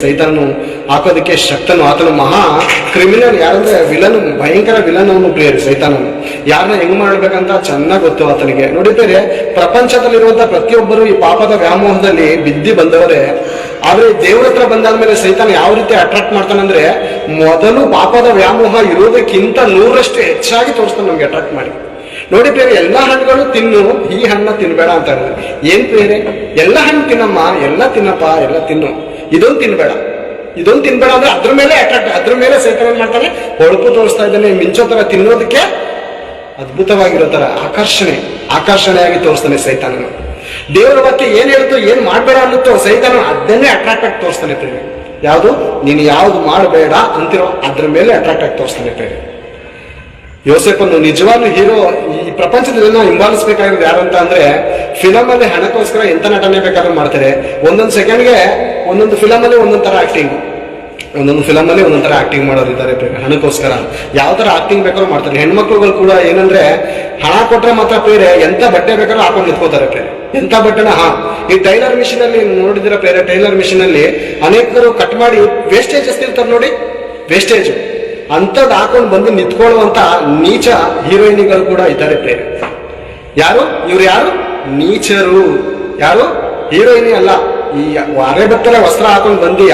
ಸೈತಾನನು ಹಾಕೋದಕ್ಕೆ ಶಕ್ತನು, ಆತನು ಮಹಾ ಕ್ರಿಮಿನಲ್. ಯಾರಂದ್ರೆ ವಿಲನ್, ಭಯಂಕರ ವಿಲನ್ ಅವನು ಪ್ರಿಯರು. ಸೈತಾನನು ಯಾರನ್ನ ಹೆಂಗ್ ಮಾಡ್ಬೇಕಂತ ಚೆನ್ನಾಗಿ ಗೊತ್ತು ಆತನಿಗೆ. ನೋಡಿದ್ದೇವೆ, ಪ್ರಪಂಚದಲ್ಲಿರುವಂತಹ ಪ್ರತಿಯೊಬ್ಬರು ಈ ಪಾಪದ ವ್ಯಾಮೋಹದಲ್ಲಿ ಬಿದ್ದಿ ಬಂದವರೇ. ಆದ್ರೆ ದೇವರ ಹತ್ರ ಬಂದಾದ್ಮೇಲೆ ಸೈತಾನ ಯಾವ ರೀತಿ ಅಟ್ರಾಕ್ಟ್ ಮಾಡ್ತಾನಂದ್ರೆ, ಮೊದಲು ಪಾಪದ ವ್ಯಾಮೋಹ ಇರೋದಕ್ಕಿಂತ 100ರಷ್ಟು ಹೆಚ್ಚಾಗಿ ತೋರಿಸ್ತಾನೆ ನಮ್ಗೆ ಅಟ್ರಾಕ್ಟ್ ಮಾಡಿ. ನೋಡಿ ಪ್ರಿಯರೇ, ಎಲ್ಲಾ ಹಣ್ಣುಗಳು ತಿನ್ನು, ಈ ಹಣ್ಣ ತಿನ್ಬೇಡ ಅಂತ ಹೇಳಿದ್ರೆ ಏನ್ ಪ್ರಿಯರೇ? ಎಲ್ಲ ಹಣ್ಣು ತಿನ್ನಮ್ಮ, ಎಲ್ಲ ತಿನ್ನಪ್ಪ, ಎಲ್ಲ ತಿನ್ನು, ಇದೊಂದು ತಿನ್ಬೇಡ, ಇದೊಂದು ತಿನ್ಬೇಡ ಅಂದ್ರೆ ಅದ್ರ ಮೇಲೆ ಅಟ್ರಾಕ್ಟ್, ಅದ್ರ ಮೇಲೆ ಸೈತಾನ ಏನ್ ಮಾಡ್ತಾನೆ, ಹೊಳಪು ತೋರಿಸ್ತಾ ಇದ್ದಾನೆ. ಮಿಂಚೋ ತರ ತಿನ್ನೋದಕ್ಕೆ ಅದ್ಭುತವಾಗಿರೋ ತರ ಆಕರ್ಷಣೆಯಾಗಿ ತೋರಿಸ್ತಾನೆ ಸೈತಾನನು. ದೇವರ ವಾಕ್ಯ ಏನ್ ಹೇಳ್ತು, ಏನ್ ಮಾಡ್ಬೇಡ ಅನ್ನುತ್ತೋ ಸೈತಾನ ಅದನ್ನೇ ಅಟ್ರಾಕ್ಟ್ ಆಗಿ ತೋರಿಸ್ತಾನೆ ಪ್ರಿಯರೇ. ಯಾವುದು ನೀನು ಯಾವ್ದು ಮಾಡಬೇಡ ಅಂತಿರೋ ಅದ್ರ ಮೇಲೆ ಅಟ್ರಾಕ್ಟ್ ಆಗಿ ತೋರಿಸ್ತಾನೆ ಪ್ರಿಯರೇ. ಯೋಸೇಫನ್ನು ನಿಜವಾಗ್ಲೂ ಹೀರೋ ಈ ಪ್ರಪಂಚದಲ್ಲಿ ನಾವು ಹಿಂಬಾಲಿಸಬೇಕಾಗಿರೋದು ಯಾರು ಅಂತ ಅಂದ್ರೆ, ಫಿಲಮ್ ಅಲ್ಲಿ ಹಣಕ್ಕೋಸ್ಕರ ಎಂತ ನಟನೆ ಬೇಕಾದ್ರೂ ಮಾಡ್ತಾರೆ. ಒಂದೊಂದು ಸೆಕೆಂಡ್ಗೆ ಒಂದೊಂದು ಫಿಲಮ್ ಅಲ್ಲಿ ಒಂದೊಂದು ತರ ಆಕ್ಟಿಂಗ್, ಒಂದೊಂದು ಫಿಲಮ್ ಅಲ್ಲಿ ಒಂದೊಂದು ತರ ಆಕ್ಟಿಂಗ್ ಮಾಡೋರಿದ್ದಾರೆ ಹಣಕ್ಕೋಸ್ಕರ. ಯಾವ ತರ ಆಕ್ಟಿಂಗ್ ಬೇಕಾದ್ರೂ ಮಾಡ್ತಾರೆ. ಹೆಣ್ಮಕ್ಳುಗಳು ಕೂಡ ಏನಂದ್ರೆ, ಹಣ ಕೊಟ್ರೆ ಮಾತ್ರ ಬೇರೆ ಎಂತ ಬಟ್ಟೆ ಬೇಕಾದ್ರೂ ಹಾಕೊಂಡು ನಿಂತ್ಕೋತಾರೆ ಬೇರೆ. ಎಂತ ಬಟ್ಟೆನ ಈ ಟೈಲರ್ ಮಿಷಿನ್ ಅಲ್ಲಿ ನೋಡಿದಿರ ಬೇರೆ, ಟೈಲರ್ ಮಿಷಿನ್ ಅಲ್ಲಿ ಅನೇಕರು ಕಟ್ ಮಾಡಿ ವೇಸ್ಟೇಜ್ ಎಷ್ಟಿರ್ತಾರೆ ನೋಡಿ, ವೇಸ್ಟೇಜ್ ಅಂತದ್ ಹಾಕೊಂಡು ಬಂದು ನಿಂತ್ಕೊಳ್ಳುವಂತ ನೀಚ ಹೀರೋಯಿನಿಗಳು ಕೂಡ ಇದ್ದಾರೆ ಬೇರೆ. ಯಾರು ಇವ್ರು? ಯಾರು? ನೀಚರು. ಯಾರು? ಹೀರೋಯಿನಿ ಅಲ್ಲ, ಈ ಅರೆ ಬತ್ತಲ ವಸ್ತ್ರ ಹಾಕೊಂಡು ಬಂದು